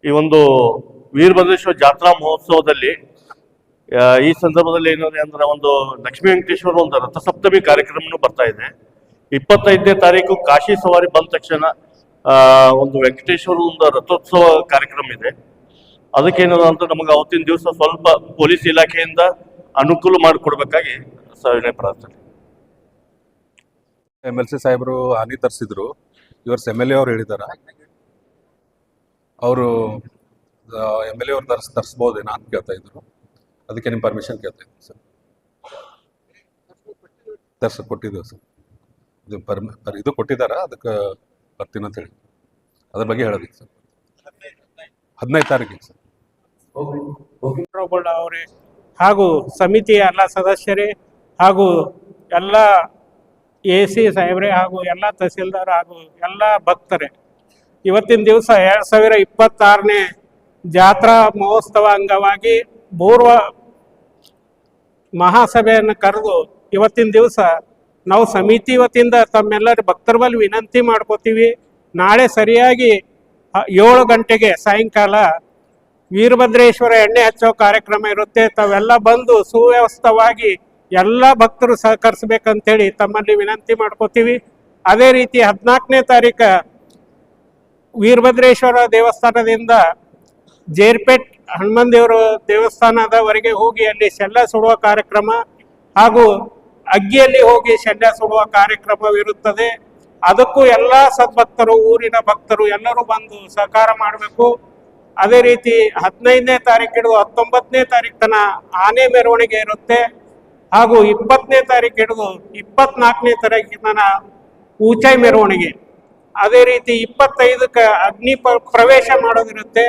ಈ ಒಂದು ವೀರಭದ್ರೇಶ್ವರ ಜಾತ್ರಾ ಮಹೋತ್ಸವದಲ್ಲಿ ಈ ಸಂದರ್ಭದಲ್ಲಿ ಏನಿದೆ ಅಂದ್ರೆ ಒಂದು ಲಕ್ಷ್ಮೀ ವೆಂಕಟೇಶ್ವರ ಒಂದು ರಥಸಪ್ತಮಿ ಕಾರ್ಯಕ್ರಮನೂ ಬರ್ತಾ ಇದೆ. 25ನೇ ತಾರೀಕು ಕಾಶಿ ಸವಾರಿ ಬಂದ ತಕ್ಷಣ ಒಂದು ವೆಂಕಟೇಶ್ವರ ಒಂದು ರಥೋತ್ಸವ ಕಾರ್ಯಕ್ರಮ ಇದೆ. ಅದಕ್ಕೇನದ ಅಂತ ನಮಗೆ ಅವತ್ತಿನ ದಿವಸ ಸ್ವಲ್ಪ ಪೊಲೀಸ್ ಇಲಾಖೆಯಿಂದ ಅನುಕೂಲ ಮಾಡಿಕೊಡ್ಬೇಕಾಗಿ ವಿನಯ ಪ್ರಾರ್ಥನೆ. MLC ಸಾಹೇಬರು ಹಾನಿ ತರಿಸಿದ್ರು, ಇವರ್ಸ್ MLA ಅವ್ರು ಹೇಳಿದಾರ, ಅವರು MLA ಅವ್ರು ತರಿಸ್ಬೋದೇನೋ ಅಂತ ಕೇಳ್ತಾ ಇದ್ರು. ಅದಕ್ಕೆ ನಿಮ್ಮ ಪರ್ಮಿಷನ್ ಕೇಳ್ತಾ ಇದ್ದೀನಿ ಸರ್. ಕೊಟ್ಟಿದ್ದೇವೆ ಸರ್. ಇದು ಕೊಟ್ಟಿದ್ದಾರ, ಅದಕ್ಕೆ ಬರ್ತೀನಿ ಅಂತ ಹೇಳಿ ಅದ್ರ ಬಗ್ಗೆ ಹೇಳೋದಿಕ್ಕೆ ಸರ್. 15 ತಾರೀಕಿಗೆ ಸರ್. ಅವರೇ ಹಾಗೂ ಸಮಿತಿಯ ಎಲ್ಲ ಸದಸ್ಯರೇ ಹಾಗೂ ಎಲ್ಲ AC ಸಾಹೇಬ್ರೆ ಹಾಗೂ ಎಲ್ಲ ತಹಸೀಲ್ದಾರ್ ಹಾಗೂ ಎಲ್ಲ ಭಕ್ತರೇ, ಇವತ್ತಿನ ದಿವಸ 2026ನೇ ಜಾತ್ರಾ ಮಹೋತ್ಸವ ಅಂಗವಾಗಿ ಪೂರ್ವ ಮಹಾಸಭೆಯನ್ನು ಕರೆದು ಇವತ್ತಿನ ದಿವಸ ನಾವು ಸಮಿತಿ ವತಿಯಿಂದ ತಮ್ಮೆಲ್ಲರ ಭಕ್ತರ ಬಳಿ ವಿನಂತಿ ಮಾಡ್ಕೋತೀವಿ. ನಾಳೆ ಸರಿಯಾಗಿ 7 ಗಂಟೆಗೆ ಸಾಯಂಕಾಲ ವೀರಭದ್ರೇಶ್ವರ ಎಣ್ಣೆ ಹಚ್ಚೋ ಕಾರ್ಯಕ್ರಮ ಇರುತ್ತೆ. ತಾವೆಲ್ಲ ಬಂದು ಸುವ್ಯವಸ್ಥಿತವಾಗಿ ಎಲ್ಲ ಭಕ್ತರು ಸಹಕರಿಸ್ಬೇಕಂತೇಳಿ ತಮ್ಮಲ್ಲಿ ವಿನಂತಿ ಮಾಡ್ಕೋತೀವಿ. ಅದೇ ರೀತಿ 14ನೇ ತಾರೀಕು ವೀರಭದ್ರೇಶ್ವರ ದೇವಸ್ಥಾನದಿಂದ ಜೇರ್ಪೇಟ್ ಹನುಮಂದೇವ್ರ ದೇವಸ್ಥಾನದವರೆಗೆ ಹೋಗಿ ಅಲ್ಲಿ ಶೆಲ್ಲ ಸುಡುವ ಕಾರ್ಯಕ್ರಮ ಹಾಗೂ ಅಗ್ಗಿಯಲ್ಲಿ ಹೋಗಿ ಶೆಲ್ಲ ಸುಡುವ ಕಾರ್ಯಕ್ರಮವಿರುತ್ತದೆ. ಅದಕ್ಕೂ ಎಲ್ಲ ಸದ್ಭಕ್ತರು, ಊರಿನ ಭಕ್ತರು ಎಲ್ಲರೂ ಬಂದು ಸಹಕಾರ ಮಾಡಬೇಕು. ಅದೇ ರೀತಿ 15ನೇ ತಾರೀಕು ಹಿಡಿದು 19ನೇ ತಾರೀಕು ತನ ಆನೆ ಮೆರವಣಿಗೆ ಇರುತ್ತೆ ಹಾಗೂ 20ನೇ ತಾರೀಕು ಹಿಡಿದು 24ನೇ ತಾರೀಕಿನ ಊಚಾಯಿ ಮೆರವಣಿಗೆ. ಅದೇ ರೀತಿ 25ಕ್ಕೆ ಅಗ್ನಿ ಪ್ರವೇಶ ಮಾಡೋದಿರುತ್ತೆ.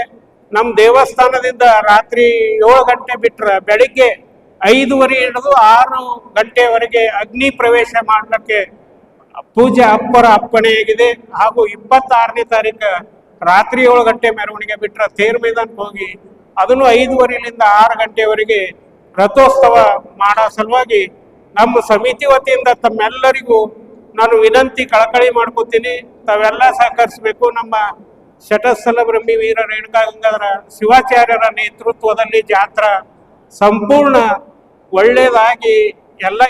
ನಮ್ಮ ದೇವಸ್ಥಾನದಿಂದ ರಾತ್ರಿ 7 ಗಂಟೆ ಬಿಟ್ಟರೆ ಬೆಳಿಗ್ಗೆ 5:30 ಹಿಡಿದು 6 ಗಂಟೆವರೆಗೆ ಅಗ್ನಿ ಪ್ರವೇಶ ಮಾಡಲಿಕ್ಕೆ ಪೂಜೆ ಅಪ್ಪಣೆಯಾಗಿದೆ. ಹಾಗೂ 26ನೇ ತಾರೀಕು ರಾತ್ರಿ 7 ಗಂಟೆ ಮೆರವಣಿಗೆ ಬಿಟ್ಟರೆ ತೇರು ಮೈದಾನಕ್ಕೆ ಹೋಗಿ ಅದನ್ನು 5:30ರಿಂದ 6 ಗಂಟೆವರೆಗೆ ರಥೋತ್ಸವ ಮಾಡೋ ಸಲುವಾಗಿ ನಮ್ಮ ಸಮಿತಿ ವತಿಯಿಂದ ತಮ್ಮೆಲ್ಲರಿಗೂ ನಾನು ವಿನಂತಿ ಕಳಕಳಿ ಮಾಡ್ಕೋತೀನಿ. ತಾವೆಲ್ಲ ಸಹಕರಿಸಬೇಕು. ನಮ್ಮ ಶಟಸ್ಥಲ ಬ್ರಹ್ಮಿ ವೀರ ರೇಣುಕಾ ಗಂಗಾಧರ ಶಿವಾಚಾರ್ಯರ ನೇತೃತ್ವದಲ್ಲಿ ಜಾತ್ರಾ ಸಂಪೂರ್ಣ ಒಳ್ಳೆಯದಾಗಿ ಎಲ್ಲ